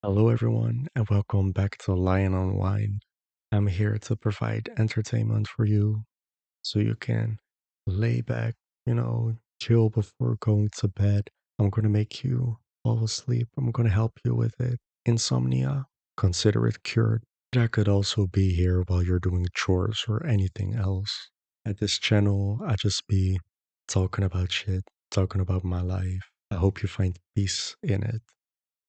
Hello, everyone, and welcome back to Lion Unwind. I'm here to provide entertainment for you so you can lay back, chill before going to bed. I'm going to make you fall asleep. I'm going to help you with it. Insomnia, consider it cured. I could also be here while you're doing chores or anything else. At this channel, I just be talking about shit, talking about my life. I hope you find peace in it.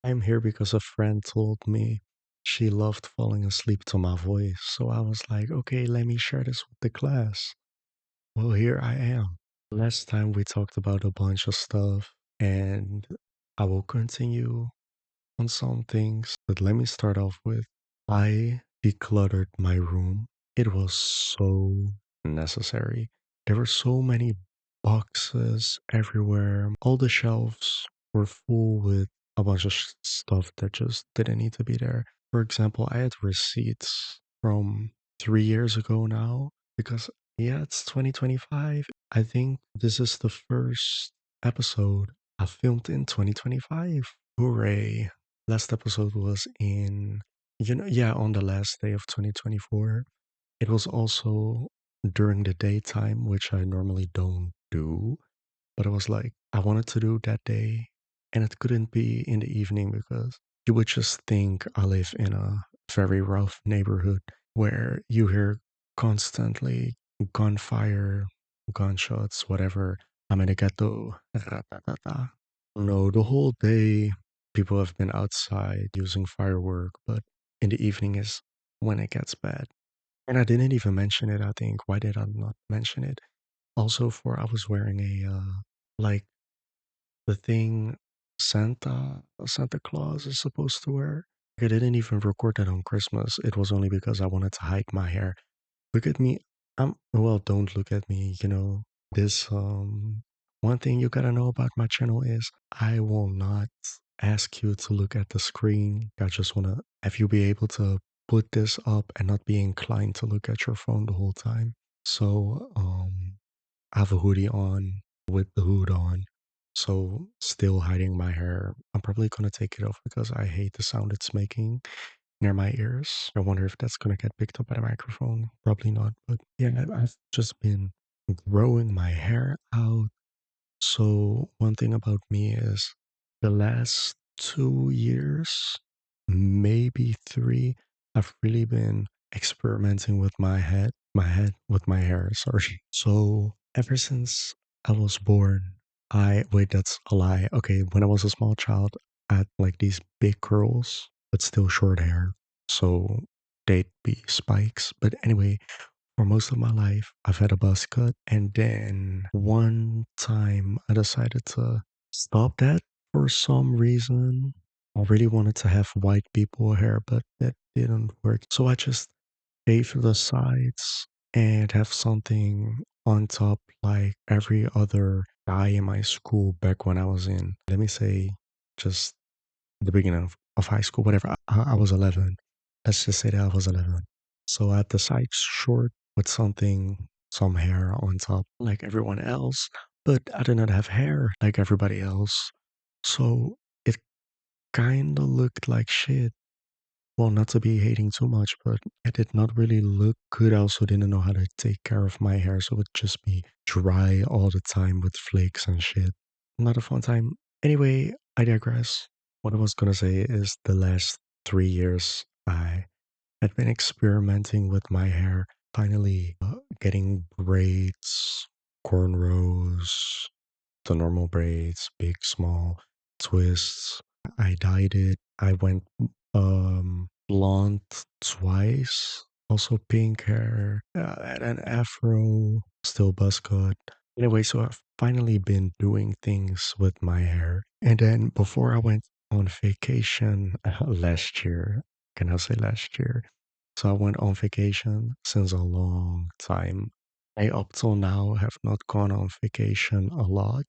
I'm here because a friend told me she loved falling asleep to my voice. So I was like, okay, let me share this with the class. Well, here I am. Last time we talked about a bunch of stuff, and I will continue on some things. But let me start off with I decluttered my room. It was so necessary. There were so many boxes everywhere. All the shelves were full with a bunch of stuff that just didn't need to be there. For example, I had receipts from 3 years ago now because, yeah, it's 2025. I think this is the first episode I filmed in 2025. Hooray. Last episode was on the last day of 2024. It was also during the daytime, which I normally don't do. But I was like, I wanted to do that day, and it couldn't be in the evening because you would just think I live in a very rough neighborhood where you hear constantly gunfire, gunshots, whatever. I'm in a ghetto. Ratatata. No, the whole day people have been outside using firework, but in the evening is when it gets bad. And I didn't even mention it, I think. Why did I not mention it? Also, for I was wearing like the thing Santa Claus is supposed to wear. I didn't even record that on Christmas. It was only because I wanted to hide my hair. Look at me. Well, don't look at me, This one thing you gotta know about my channel is I will not ask you to look at the screen. I just wanna have you be able to put this up and not be inclined to look at your phone the whole time. So, I have a hoodie on with the hood on. So still hiding my hair. I'm probably gonna take it off because I hate the sound it's making near my ears. I wonder if that's gonna get picked up by the microphone. Probably not. But yeah, I've just been growing my hair out. So one thing about me is the last 2 years, maybe three, I've really been experimenting with with my hair, sorry. So ever since I was born, wait, that's a lie. Okay, when I was a small child, I had like these big curls, but still short hair. So they'd be spikes. But anyway, for most of my life, I've had a buzz cut. And then one time I decided to stop that for some reason. I really wanted to have white people hair, but that didn't work. So I just shave the sides and have something on top like every other guy in my school back when I was in, let me say, just the beginning of high school, whatever. I was 11. Let's just say that I was 11. So I had the sides short with some hair on top, like everyone else, but I did not have hair like everybody else. So it kind of looked like shit. Well, not to be hating too much, but it did not really look good. I also didn't know how to take care of my hair, so it would just be dry all the time with flakes and shit. Not a fun time. Anyway, I digress. What I was gonna say is the last 3 years I had been experimenting with my hair, finally getting braids, cornrows, the normal braids, big, small, twists. I dyed it. I went blonde twice. Also pink hair, and an afro, still buzz cut. Anyway, so I've finally been doing things with my hair. And then before I went on vacation last year, can I say last year? So I went on vacation since a long time. I up till now have not gone on vacation a lot.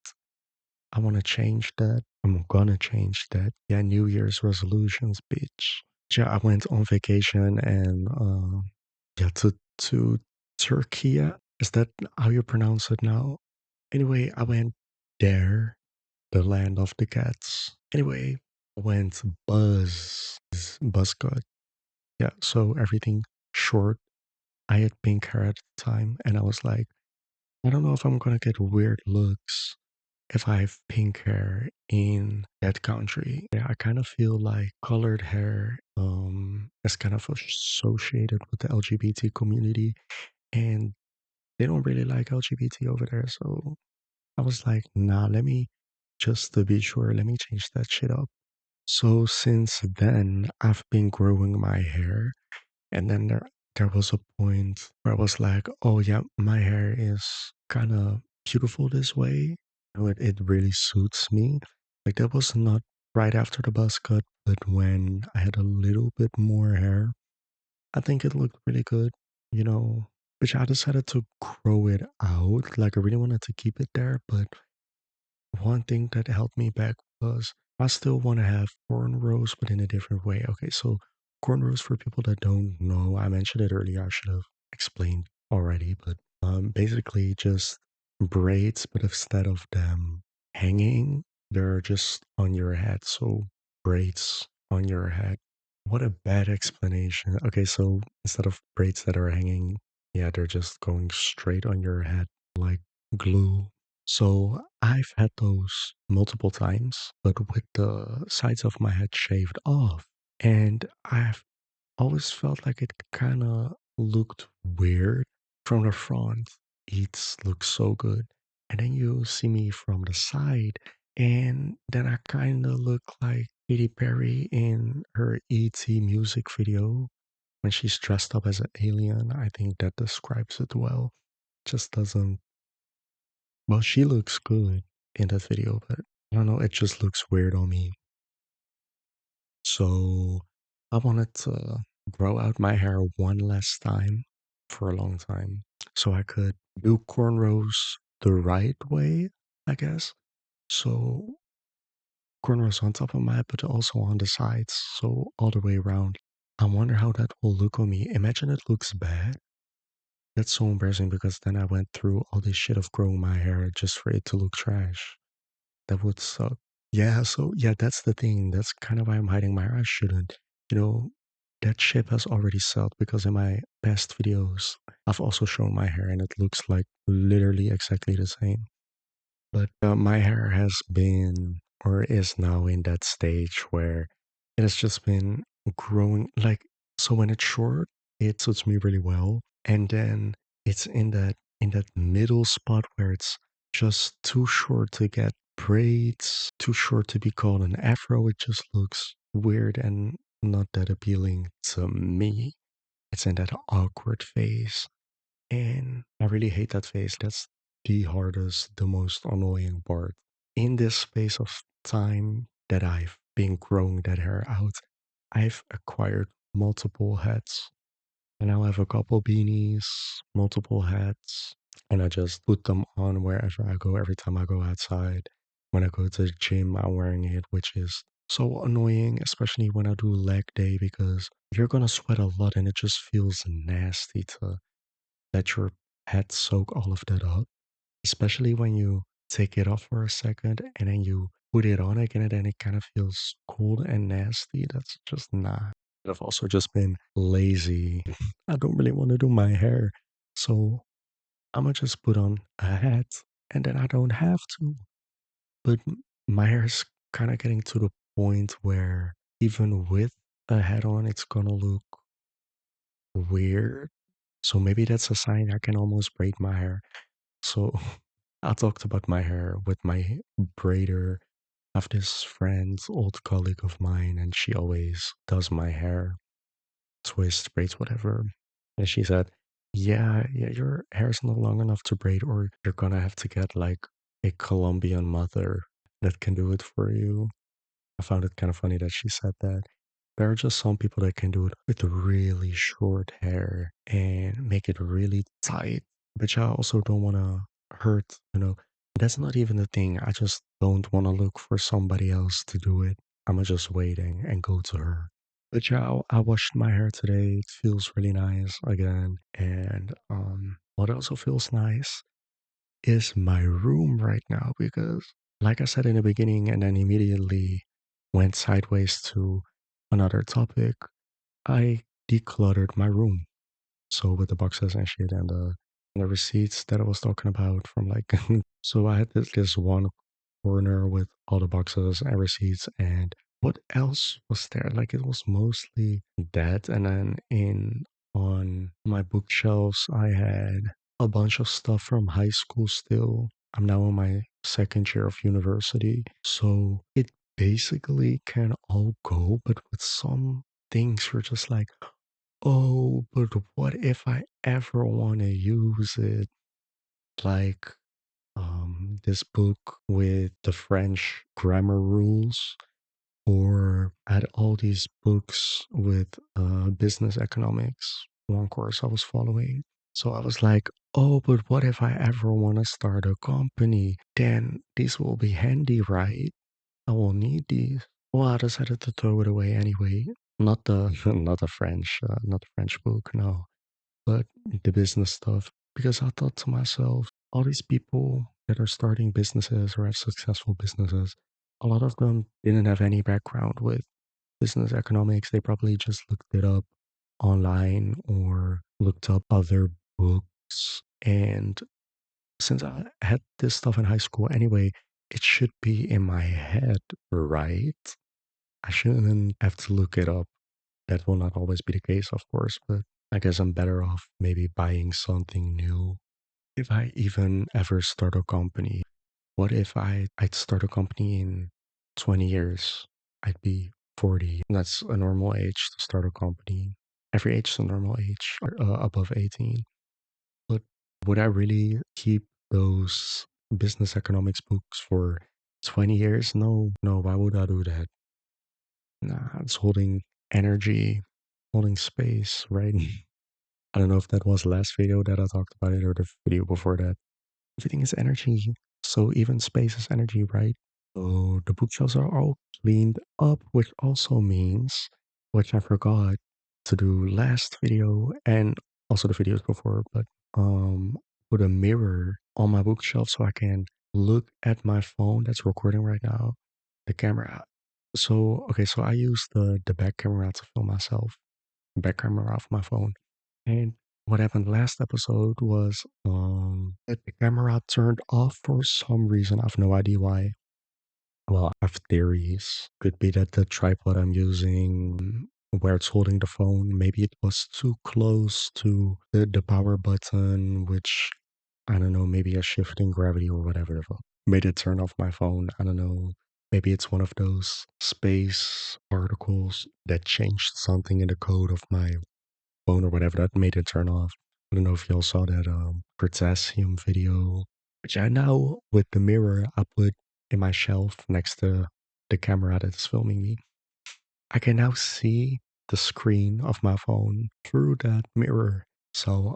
I want to change that. I'm gonna change that. Yeah, New Year's resolutions, bitch. Yeah, I went on vacation and yeah, to Turkey. Is that how you pronounce it now? Anyway, I went there, the land of the cats. Anyway, I went buzz buzz cut. Yeah, so everything short. I had pink hair at the time, and I was like, I don't know if I'm gonna get weird looks if I have pink hair in that country. Yeah, I kind of feel like colored hair is kind of associated with the LGBT community, and they don't really like LGBT over there. So I was like, nah, let me just to be sure, let me change that shit up. So since then, I've been growing my hair, and then there was a point where I was like, oh yeah, my hair is kind of beautiful this way. You know, it really suits me. Like that was not right after the buzz cut, but when I had a little bit more hair, I think it looked really good, you know. Which I decided to grow it out. Like I really wanted to keep it there, but one thing that held me back was I still want to have cornrows, but in a different way. Okay, so cornrows, for people that don't know, I mentioned it earlier. I should have explained already, but basically just braids, but instead of them hanging, they're just on your head. So braids on your head. What a bad explanation. Okay, so instead of braids that are hanging, yeah, they're just going straight on your head like glue. So I've had those multiple times, but with the sides of my head shaved off. And I've always felt like it kind of looked weird from the front. It looks so good. And then you see me from the side, and then I kind of look like Katy Perry in her E.T. music video when she's dressed up as an alien. I think that describes it well. Just doesn't, well, she looks good in that video, but I don't know, it just looks weird on me. So I wanted to grow out my hair one last time for a long time so I could do cornrows the right way, I guess. So cornrows on top of my head, but also on the sides, so all the way around. I wonder how that will look on me. Imagine it looks bad. That's so embarrassing because then I went through all this shit of growing my hair just for it to look trash. That would suck. Yeah, so yeah, that's the thing. That's kind of why I'm hiding my hair. I shouldn't. You know, that ship has already sailed because in my past videos, I've also shown my hair and it looks like literally exactly the same. But my hair has been or is now in that stage where it has just been growing. Like, so when it's short, it suits me really well. And then it's in that middle spot where it's just too short to get braids, too short to be called an afro. It just looks weird and not that appealing to me. It's in that awkward phase. And I really hate that phase. That's the hardest, the most annoying part. In this space of time that I've been growing that hair out, I've acquired multiple hats. And now I have a couple beanies, multiple hats, and I just put them on wherever I go every time I go outside. When I go to the gym, I'm wearing it, which is so annoying, especially when I do leg day because you're gonna sweat a lot and it just feels nasty to let your head soak all of that up, especially when you take it off for a second and then you put it on again and then it kind of feels cold and nasty. That's just not. I've also just been lazy. I don't really want to do my hair. So I'm gonna just put on a hat and then I don't have to. But my hair is kind of getting to the point where even with a hat on, it's gonna look weird. So maybe that's a sign I can almost braid my hair. So I talked about my hair with my braider. I have this friend, old colleague of mine, and she always does my hair, twist, braids, whatever. And she said, yeah, your hair's not long enough to braid, or you're gonna have to get like a Colombian mother that can do it for you. I found it kind of funny that she said that. There are just some people that can do it with really short hair and make it really tight. But I also don't want to hurt, you know. That's not even the thing. I just don't want to look for somebody else to do it. I'm just waiting and go to her. But yeah, I washed my hair today. It feels really nice again. And what also feels nice is my room right now because, like I said in the beginning, and then immediately went sideways to. another topic, I decluttered my room. So with the boxes and shit and the receipts that I was talking about from like so I had this one corner with all the boxes and receipts and what else was there? Like it was mostly that and then in on my bookshelves I had a bunch of stuff from high school still. I'm now in my second year of university. So it basically can all go, but with some things you're just like, oh, but what if I ever want to use it? Like this book with the French grammar rules, or I had all these books with business economics, one course I was following. So I was like, oh, but what if I ever want to start a company? Then these will be handy, right? I will need these. Well, I decided to throw it away anyway. Not the not the French book, no, but the business stuff. Because I thought to myself, all these people that are starting businesses or have successful businesses, a lot of them didn't have any background with business economics. They probably just looked it up online or looked up other books. And since I had this stuff in high school anyway, it should be in my head, right? I shouldn't have to look it up. That will not always be the case, of course, but I guess I'm better off maybe buying something new. If I even ever start a company, what if I'd start a company in 20 years? I'd be 40. That's a normal age to start a company. Every age is a normal age, above 18. But would I really keep those business economics books for 20 years? No, no, why would I do that? Nah, it's holding energy, holding space, right? I don't know if that was the last video that I talked about it or the video before that. Everything is energy. So even space is energy, right? So the bookshelves are all cleaned up, which also means, which I forgot to do last video and also the videos before, but put a mirror on my bookshelf so I can look at my phone that's recording right now, the camera. So okay, so I use the back camera to film myself, back camera of my phone. And what happened last episode was that the camera turned off for some reason. I have no idea why. Well, I have theories. Could be that the tripod I'm using, where it's holding the phone, maybe it was too close to the power button, which I don't know, maybe a shifting gravity or whatever the fuck made it turn off my phone. I don't know. Maybe it's one of those space particles that changed something in the code of my phone or whatever that made it turn off. I don't know if y'all saw that potassium video, which I now with the mirror I put in my shelf next to the camera that is filming me. I can now see the screen of my phone through that mirror. So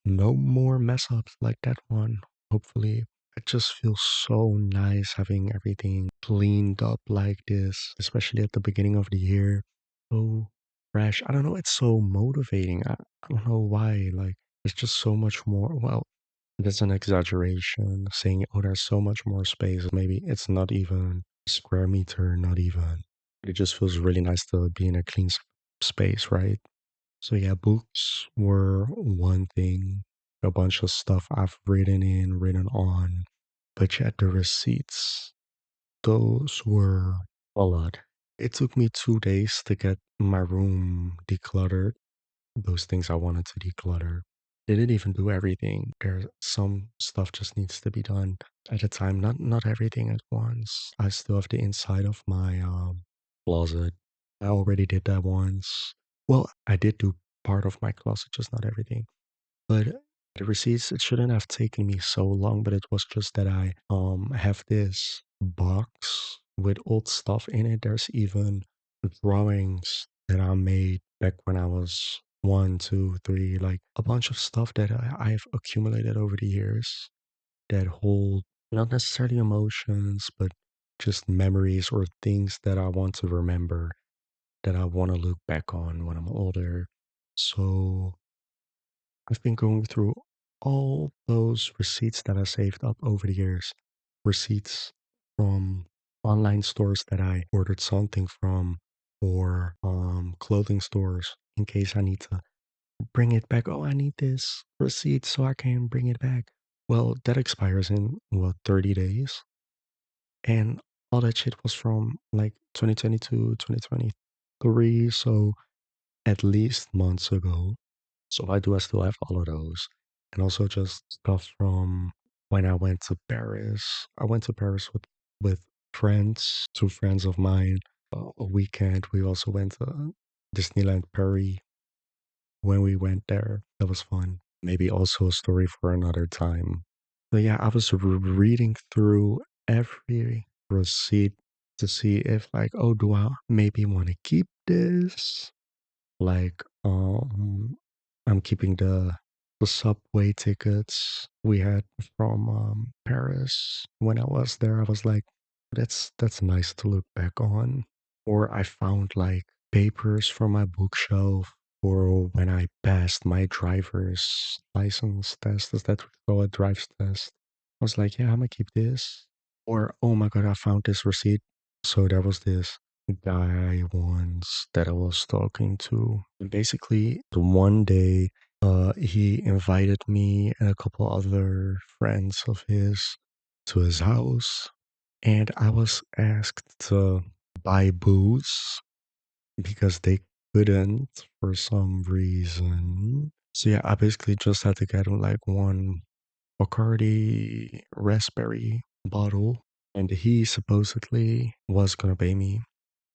no more mess ups like that one. Hopefully. It just feels so nice having everything cleaned up like this, especially at the beginning of the year. So fresh. I don't know, it's so motivating. I don't know why. Like it's just so much more well, that's an exaggeration saying, oh, there's so much more space. Maybe it's not even square meter, not even. It just feels really nice to be in a clean space, right? So, yeah, books were one thing, a bunch of stuff I've written on. But yet, the receipts, those were a lot. It took me 2 days to get my room decluttered, those things I wanted to declutter. They didn't even do everything. There's some stuff just needs to be done at a time, not everything at once. I still have the inside of my closet. I already did that once. Well, I did do part of my closet, just not everything. But the receipts, it shouldn't have taken me so long, but it was just that I have this box with old stuff in it. There's even drawings that I made back when I was one, two, three, like a bunch of stuff that I've accumulated over the years that hold not necessarily emotions, but just memories or things that I want to remember, that I want to look back on when I'm older. So I've been going through all those receipts that I saved up over the years. Receipts from online stores that I ordered something from, or clothing stores in case I need to bring it back. Oh, I need this receipt so I can bring it back. Well, that expires in what, 30 days? And all that shit was from like 2022, 2023, so at least months ago. So why do I still have all of those? And also just stuff from when I went to Paris. I went to Paris with friends, two friends of mine. A weekend. We also went to Disneyland Paris when we went there. That was fun. Maybe also a story for another time. But yeah, I was reading through every receipt to see if like, oh, do I maybe want to keep this? Like, I'm keeping the subway tickets we had from Paris when I was there. I was like, that's nice to look back on. Or I found like papers from my bookshelf or when I passed my driver's license test. Is that what you call it? Driver's test. I was like, yeah, I'm gonna keep this. Or oh my god, I found this receipt. So there was this guy once that I was talking to. And basically, the one day, he invited me and a couple other friends of his to his house, and I was asked to buy booze because they couldn't for some reason. So yeah, I basically just had to get like one Bacardi raspberry bottle, and he supposedly was gonna pay me.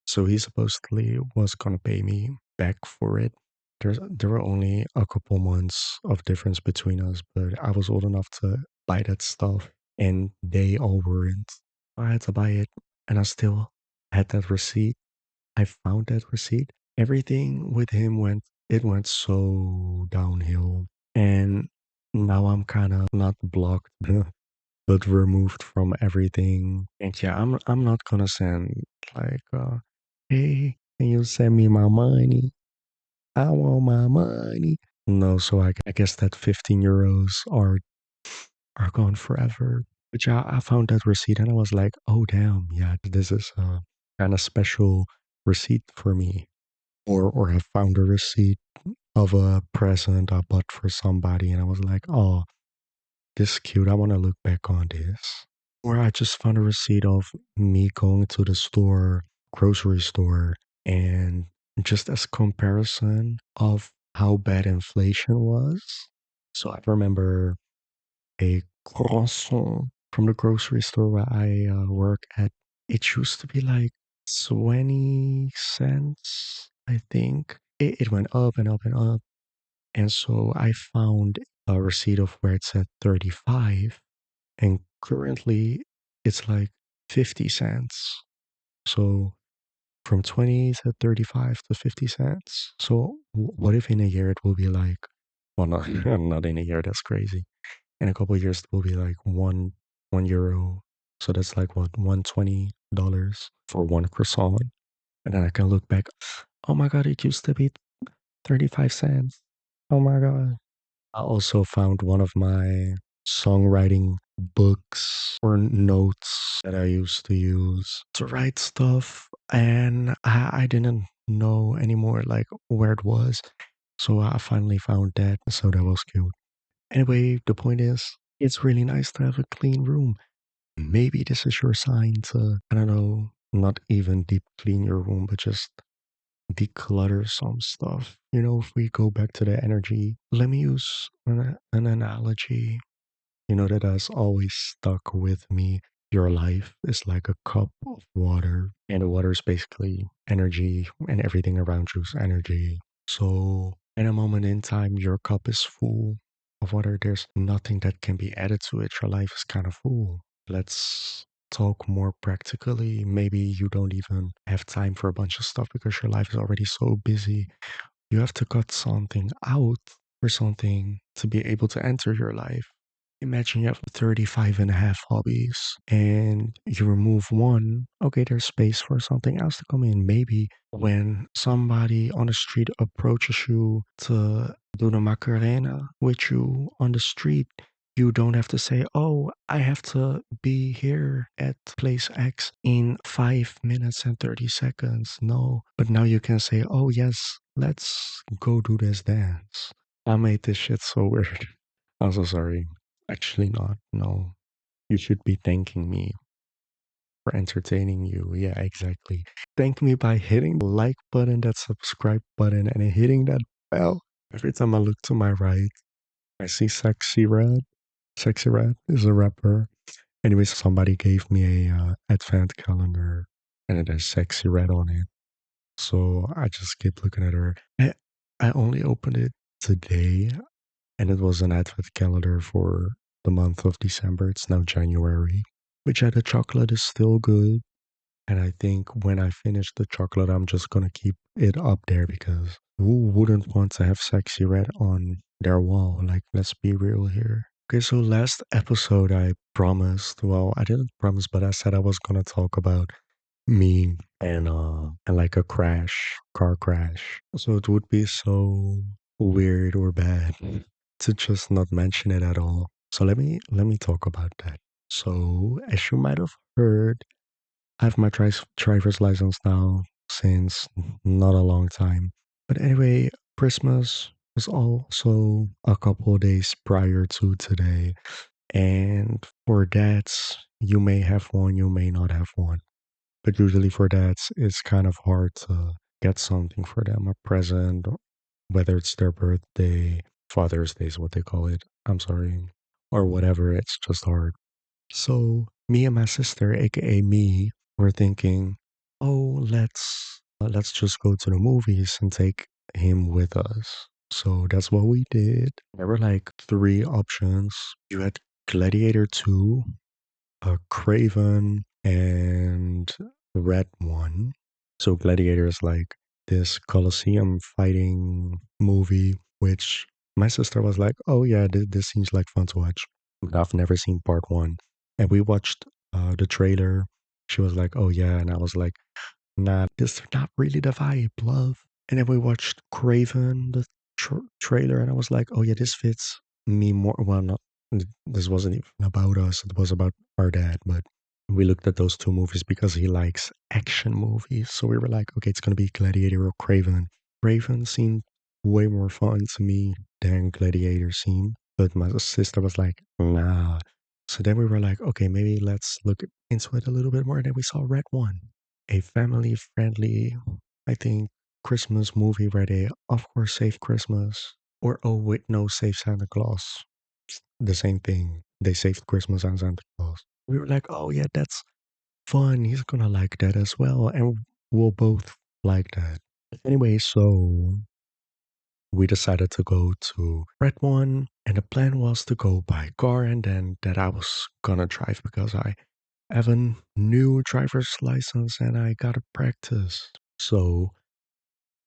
So he supposedly was gonna pay me back for it. There were only a couple months of difference between us, but I was old enough to buy that stuff, and they all weren't. I had to buy it, and I still had that receipt. I found that receipt. Everything with him went so downhill, and now I'm kind of not blocked, but removed from everything. And yeah, I'm not gonna send like, hey, can you send me my money? I want my money. No, so I guess that 15 euros are gone forever. But yeah, I found that receipt and I was like, oh damn, yeah, this is a kind of special receipt for me. Or I found a receipt of a present I bought for somebody and I was like, oh, this is cute. I want to look back on this. Or I just found a receipt of me going to the store, grocery store, and just as comparison of how bad inflation was. So I remember a croissant from the grocery store where I work at. It used to be like 20 cents, I think. It went up and up and up. And so I found a receipt of where it said 35, and currently it's like 50 cents. So from 20 to 35 to 50 cents. So what if in a year it will be like, well, not, not in a year, that's crazy. In a couple of years, it will be like one euro. So that's like what, $120 for one croissant. And then I can look back, oh my God, it used to be 35 cents. Oh my God. I also found one of my songwriting books or notes that I used to use to write stuff, and I didn't know anymore like where it was. So I finally found that. So that was cute. Anyway, the point is, it's really nice to have a clean room. Maybe this is your sign to, I don't know, not even deep clean your room, but just declutter some stuff. You know, if we go back to the energy, let me use an analogy, you know, that has always stuck with me. Your life is like a cup of water, and the water is basically energy, and everything around you is energy. So, in a moment in time, your cup is full of water. There's nothing that can be added to it. Your life is kind of full. Let's talk more practically. Maybe you don't even have time for a bunch of stuff because your life is already so busy. You have to cut something out for something to be able to enter your life. Imagine you have 35 and a half hobbies and you remove one. Okay, there's space for something else to come in. Maybe when somebody on the street approaches you to do the Macarena with you on the street, You don't have to say, oh, I have to be here at place X in 5 minutes and 30 seconds. No. But now you can say, oh, yes, let's go do this dance. I made this shit so weird. I'm so sorry. Actually, not. No. You should be thanking me for entertaining you. Yeah, exactly. Thank me by hitting the like button, that subscribe button, and hitting that bell. Every time I look to my right, I see Sexy Red. Sexy Red is a rapper. Anyway, somebody gave me a advent calendar and it has Sexy Red on it. So I just keep looking at her. I only opened it today and it was an advent calendar for the month of December. It's now January, which the chocolate is still good. And I think when I finish the chocolate, I'm just gonna keep it up there because who wouldn't want to have Sexy Red on their wall? Like, let's be real here. Okay, so last episode I promised, well, I didn't promise, but I said I was gonna talk about me and like a car crash. So it would be so weird or bad to just not mention it at all. So let me talk about that. So as you might have heard, I have my driver's license now since not a long time. But anyway, Christmas was also a couple of days prior to today. And for dads, you may have one, you may not have one. But usually for dads, it's kind of hard to get something for them, a present, whether it's their birthday, Father's Day is what they call it. I'm sorry. Or whatever, it's just hard. So me and my sister, aka me, were thinking, oh, let's just go to the movies and take him with us. So that's what we did. There were like three options. You had Gladiator 2, Craven, and Red One. So Gladiator is like this Colosseum fighting movie, which my sister was like, "Oh yeah, this seems like fun to watch." But I've never seen part one, and we watched the trailer. She was like, "Oh yeah," and I was like, "Nah, this is not really the vibe, love." And then we watched Craven, the trailer, and I was like, "Oh yeah, this fits me more." Well, not this wasn't even about us; it was about our dad, but we looked at those two movies because he likes action movies. So we were like, okay, it's going to be Gladiator or Craven. Craven seemed way more fun to me than Gladiator seemed. But my sister was like, nah. So then we were like, okay, maybe let's look into it a little bit more. And then we saw Red One, a family friendly, I think, Christmas movie where they, of course, save Christmas. Or, oh, wait, no, save Santa Claus. The same thing. They saved Christmas and Santa Claus. We were like, oh, yeah, that's fun. He's gonna like that as well. And we'll both like that. Anyway, so we decided to go to Red One, and the plan was to go by car and then that I was gonna drive because I have a new driver's license and I gotta practice. So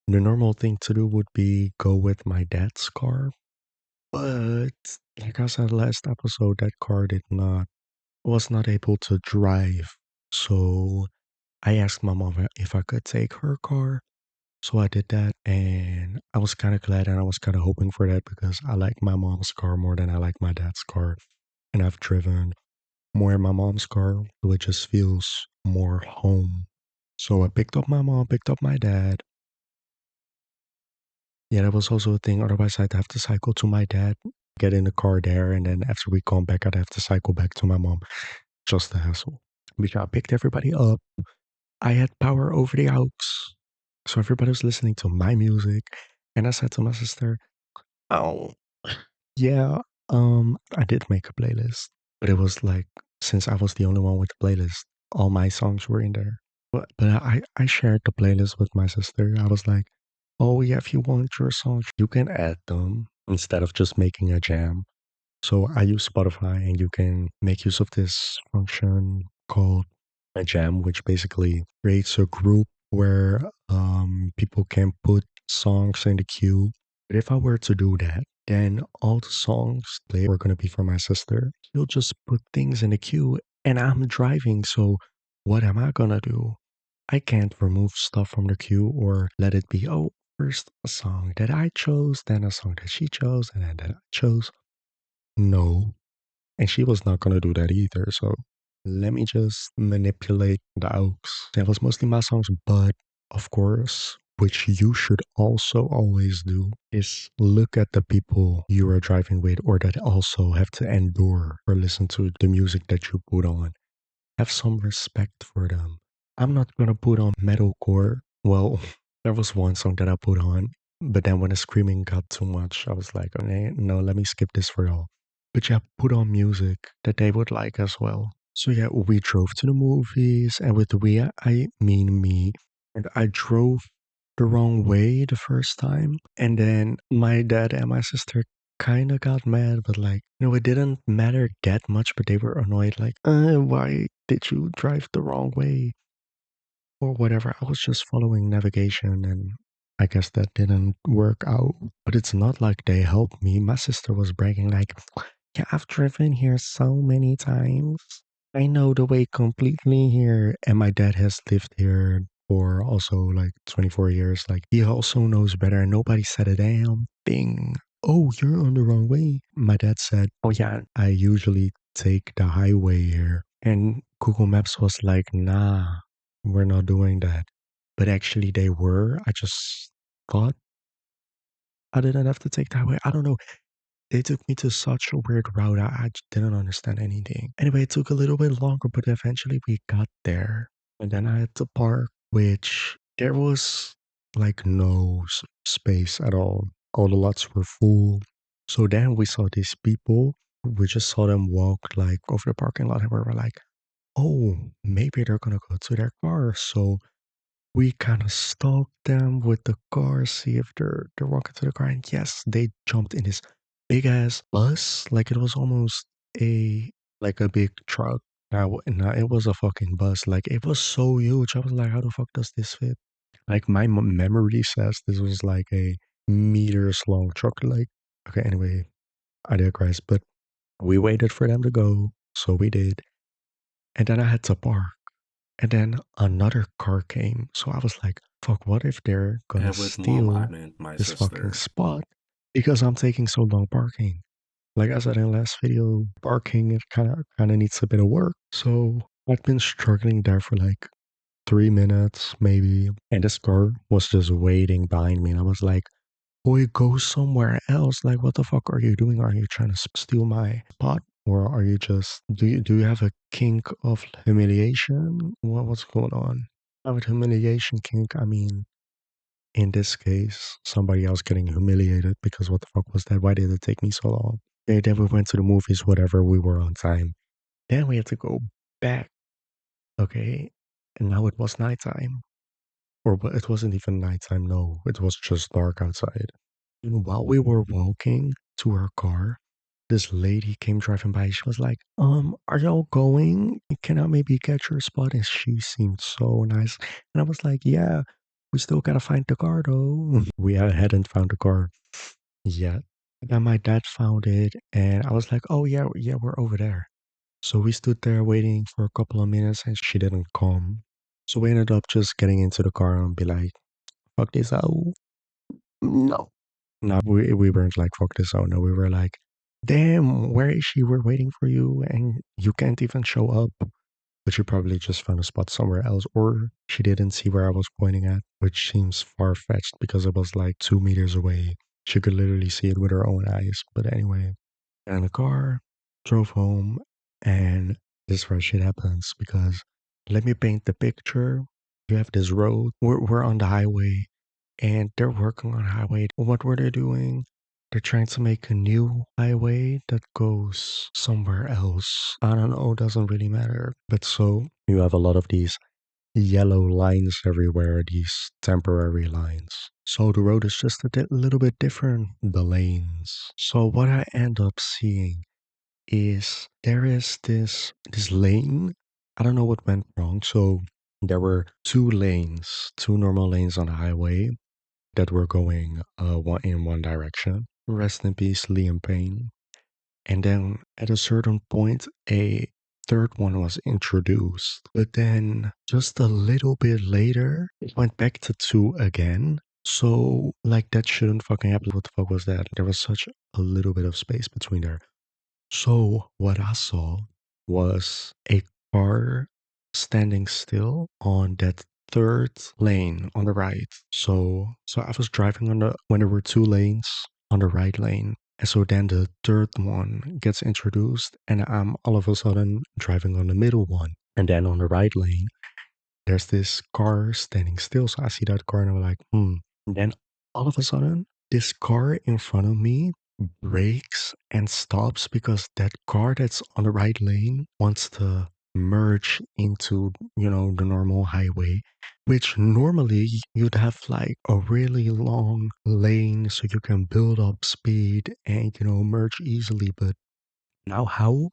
the normal thing to do would be go with my dad's car. But like I said last episode, that car did not was not able to drive. So I asked my mom if I could take her car. So I did that and I was kind of glad and I was kind of hoping for that because I like my mom's car more than I like my dad's car. And I've driven more in my mom's car, so it just feels more home. So I picked up my mom, picked up my dad. Yeah, that was also a thing. Otherwise, I'd have to cycle to my dad, get in the car there, and then after we come back, I'd have to cycle back to my mom. Just a hassle. Because I picked everybody up. I had power over the aux. So everybody was listening to my music. And I said to my sister, oh, yeah, I did make a playlist. But it was like, since I was the only one with the playlist, all my songs were in there. But I shared the playlist with my sister. I was like, oh, yeah, if you want your songs, you can add them instead of just making a jam. So I use Spotify and you can make use of this function called a jam, which basically creates a group where people can put songs in the queue. But if I were to do that, then all the songs they were going to be for my sister. She'll just put things in the queue and I'm driving. So what am I going to do? I can't remove stuff from the queue or let it be, oh, first a song that I chose, then a song that she chose, and then that I chose. No. And she was not gonna do that either. So let me just manipulate the aux. That was mostly my songs, but of course, which you should also always do is look at the people you are driving with or that also have to endure or listen to the music that you put on. Have some respect for them. I'm not gonna put on metalcore. Well, there was one song that I put on, but then when the screaming got too much, I was like, okay, no, let me skip this for y'all. But yeah, put on music that they would like as well. So yeah, we drove to the movies, and with we, I mean me, and I drove the wrong way the first time, and then my dad and my sister kind of got mad, but like, it didn't matter that much, but they were annoyed, like, why did you drive the wrong way? Or whatever. I was just following navigation and I guess that didn't work out. But it's not like they helped me. My sister was bragging, like, yeah, I've driven here so many times. I know the way completely here. And my dad has lived here for also like 24 years. Like, he also knows better. Nobody said a damn thing. Oh, you're on the wrong way. My dad said, oh, yeah, I usually take the highway here. And Google Maps was like, nah, we're not doing that. But actually, they were. I just thought I didn't have to take that way. I don't know. They took me to such a weird route. I just didn't understand anything. Anyway, it took a little bit longer, but eventually we got there. And then I had to park, which there was like no space at all. All the lots were full. So then we saw these people. We just saw them walk like over the parking lot, and we were like, oh, maybe they're gonna go to their car. So we kind of stalked them with the car, see if they're walking to the car. And yes, they jumped in this big ass bus, like it was almost a like a big truck. Now it was a fucking bus. Like it was so huge. I was like, how the fuck does this fit? Like my memory says this was like a meters long truck. Like okay, anyway, I digress. But we waited for them to go, so we did, and then I had to park. And then another car came. So I was like, fuck, what if they're gonna And with mom, I steal meant my this fucking sister. spot because I'm taking so long parking? Like I said in the last video, parking it kinda needs a bit of work. So I've been struggling there for like 3 minutes maybe. And this car was just waiting behind me. And I was like, boy, go somewhere else. Like, what the fuck are you doing? Are you trying to steal my spot? Or are you just do you have a kink of humiliation? What's going on? I have a humiliation kink. I mean, in this case, somebody else getting humiliated because what the fuck was that? Why did it take me so long? Okay, then we went to the movies, whatever, we were on time. Then we had to go back. Okay. And now it was nighttime. Or but it wasn't even nighttime, no. It was just dark outside. And while we were walking to our car, this lady came driving by. She was like, are y'all going? Can I maybe get your spot? And she seemed so nice. And I was like, yeah, we still gotta find the car though. We hadn't found the car yet. And then my dad found it, and I was like, oh yeah, yeah, we're over there. So we stood there waiting for a couple of minutes, and she didn't come. So we ended up just getting into the car and be like, fuck this out. No. No, we weren't like, fuck this out. No, we were like, damn, where is she? We're waiting for you and you can't even show up. But she probably just found a spot somewhere else, or she didn't see where I was pointing at, which seems far fetched because it was like 2 meters away. She could literally see it with her own eyes. But anyway, got in the car, drove home, and this is where shit happens because let me paint the picture. You have this road, we're on the highway, and they're working on a highway. What were they doing? They're trying to make a new highway that goes somewhere else. I don't know, doesn't really matter. But so you have a lot of these yellow lines everywhere, these temporary lines. So the road is just a little bit different, the lanes. So what I end up seeing is there is this lane. I don't know what went wrong. So there were two lanes, two normal lanes on the highway that were going one in one direction. Rest in peace, Liam Payne. And then at a certain point, a third one was introduced. But then just a little bit later, it went back to two again. So, like, that shouldn't fucking happen. What the fuck was that? There was such a little bit of space between there. So what I saw was a car standing still on that third lane on the right. So I was driving on the when there were two lanes on the right lane. And so then the third one gets introduced and I'm all of a sudden driving on the middle one. And then on the right lane, there's this car standing still. So I see that car and I'm like, hmm. And then all of a sudden, this car in front of me brakes and stops because that car that's on the right lane wants to merge into, the normal highway, which normally you'd have like a really long lane so you can build up speed and, merge easily. But now how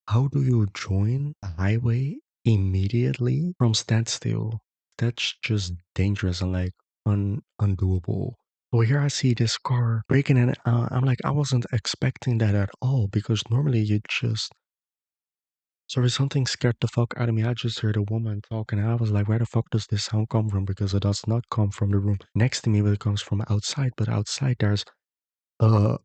do you join a highway immediately from standstill? That's just dangerous and like undoable. So here I see this car breaking and I'm like, I wasn't expecting that at all because normally you just, sorry, something scared the fuck out of me. I just heard a woman talking and I was like, where the fuck does this sound come from? Because it does not come from the room next to me, but it comes from outside. But outside there's uh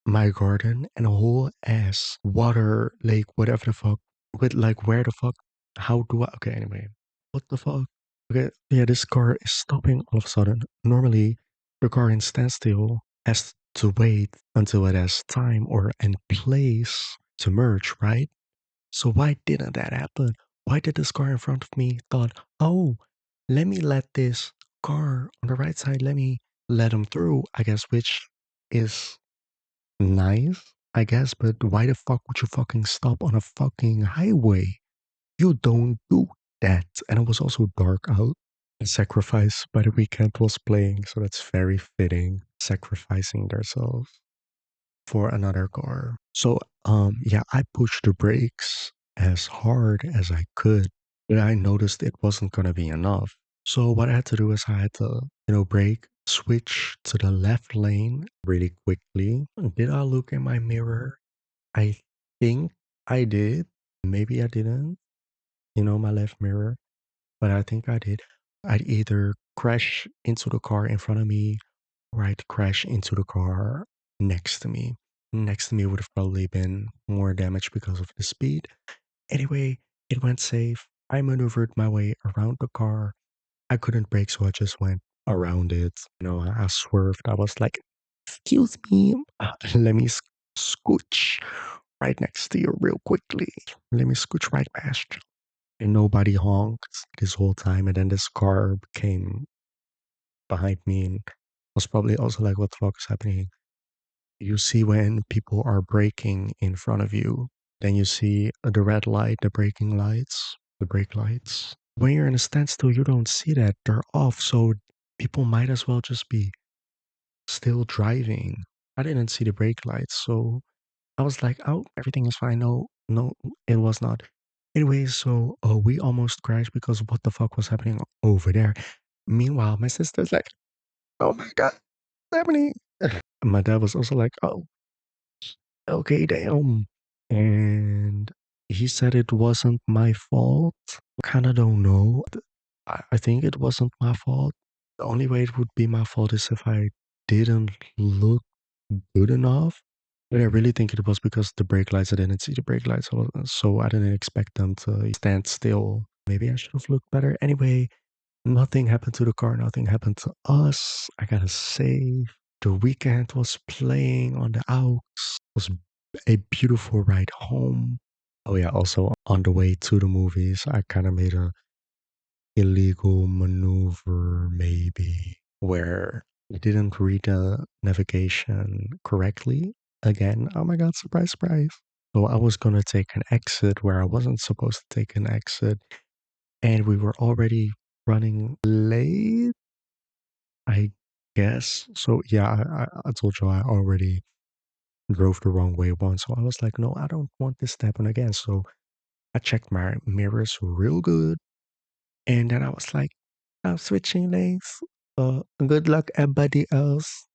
my garden and a whole ass water lake, whatever the fuck. With like where the fuck? How do I okay anyway. What the fuck? Okay, yeah, this car is stopping all of a sudden. Normally the car in standstill has to wait until it has time or and place to merge, right? So why didn't that happen? Why did this car in front of me thought, oh, let me let this car on the right side, let me let him through, I guess, which is nice, I guess, but why the fuck would you fucking stop on a fucking highway? You don't do that. And it was also dark out. And Sacrifice by the Weekend was playing, so that's very fitting. Sacrificing themselves for another car. So yeah, I pushed the brakes as hard as I could, but I noticed it wasn't gonna be enough. So what I had to do is I had to, brake, switch to the left lane really quickly. Did I look in my mirror? I think I did. Maybe I didn't, my left mirror, but I think I did. I'd either crash into the car in front of me or I'd crash into the car next to me. Next to me would have probably been more damage because of the speed. Anyway, it went safe. I maneuvered my way around the car. I couldn't brake, so I just went around it. I swerved. I was like, excuse me, let me scooch right next to you real quickly. Let me scooch right past you. And nobody honked this whole time. And then this car came behind me and was probably also like, what the fuck is happening? You see when people are braking in front of you, then you see the red light, the braking lights, the brake lights. When you're in a standstill, you don't see that. They're off. So people might as well just be still driving. I didn't see the brake lights. So I was like, oh, everything is fine. No, no, it was not. Anyway, so we almost crashed because what the fuck was happening over there? Meanwhile, my sister's like, oh my God, what's happening? My dad was also like, oh, okay, damn. And he said it wasn't my fault. Kind of don't know. I think it wasn't my fault. The only way it would be my fault is if I didn't look good enough. But I really think it was because the brake lights, I didn't see the brake lights, so I didn't expect them to stand still. Maybe I should have looked better. Anyway, nothing happened to the car, nothing happened to us. I gotta say, the weekend was playing on the aux. Was a beautiful ride home. Oh yeah, also on the way to the movies, I kind of made a illegal maneuver maybe where I didn't read the navigation correctly. Again, oh my god, surprise, surprise. So I was gonna take an exit where I wasn't supposed to take an exit, and we were already running late, I guess. So yeah, I told you I already drove the wrong way once. So I was like, no, I don't want this to happen again. So I checked my mirrors real good. And then I was like, I'm switching lanes. Good luck, everybody else.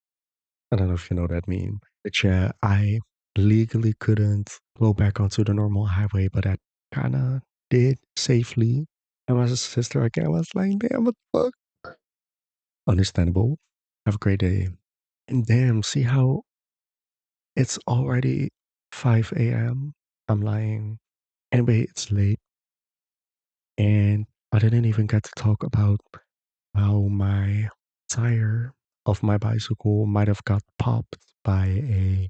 I don't know if you know that meme. But yeah, I legally couldn't go back onto the normal highway, but I kind of did safely. And my sister again was like, damn, what the fuck? Understandable. Have a great day. And damn, see how it's already 5 a.m. I'm lying. Anyway, it's late, and I didn't even get to talk about how my tire of my bicycle might have got popped by a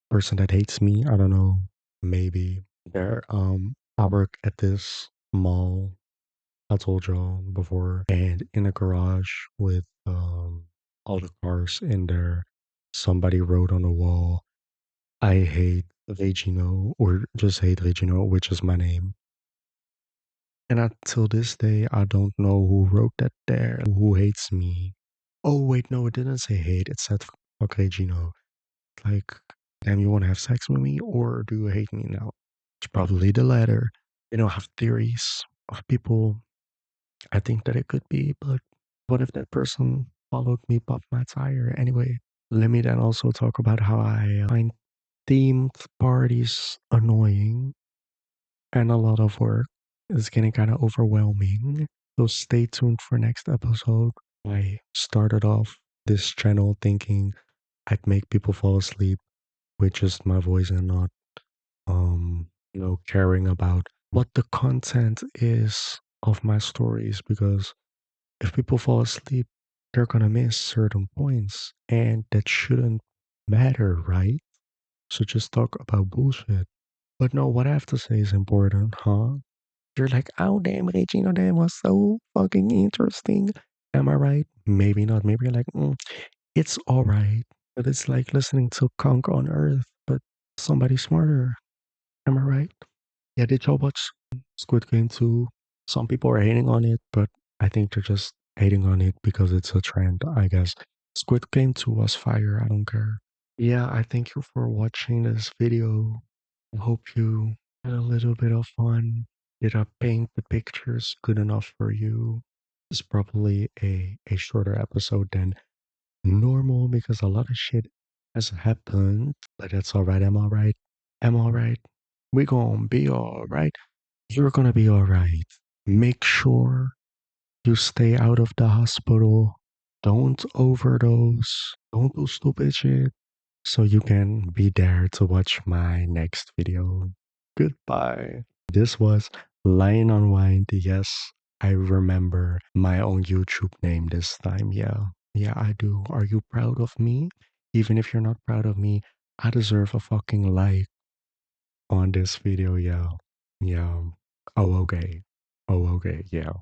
person that hates me. I don't know. Maybe. I work at this mall. I told y'all before, and in a garage with all the cars in there. Somebody wrote on the wall, "I hate Regino," or just hate Regino, which is my name. And until this day, I don't know who wrote that there, who hates me. Oh, wait, no, it didn't say hate. It said fuck Regino. Like, damn, you want to have sex with me or do you hate me now? It's probably the latter. You know, I have theories of people. I think that it could be, but what if that person followed me, popped my tire? Anyway, let me then also talk about how I find themed parties annoying and a lot of work. It's getting kind of overwhelming. So stay tuned for next episode. I started off this channel thinking I'd make people fall asleep with just my voice and not caring about what the content is of my stories, because if people fall asleep, they're gonna miss certain points and that shouldn't matter, right? So just talk about bullshit. But no, what I have to say is important, huh? You're like, oh damn, Regina, that was so fucking interesting. Am I right? Maybe not. Maybe you're like, it's alright. But it's like listening to Conk on Earth, but somebody smarter. Am I right? Yeah, did y'all watch Squid Game 2? Some people are hating on it, but I think they're just hating on it because it's a trend, I guess. Squid Game 2 was fire, I don't care. Yeah, I thank you for watching this video. I hope you had a little bit of fun. Did I paint the pictures good enough for you? It's probably a shorter episode than normal because a lot of shit has happened, but that's alright. I'm alright. I'm alright. We gonna be alright. You're gonna be alright. Make sure you stay out of the hospital. Don't overdose. Don't do stupid shit. So you can be there to watch my next video. Goodbye. This was Lion Unwind. Yes, I remember my own YouTube name this time. Yeah. Yeah, I do. Are you proud of me? Even if you're not proud of me, I deserve a fucking like on this video. Yeah. Yeah. Oh, okay. Oh, okay. Yeah.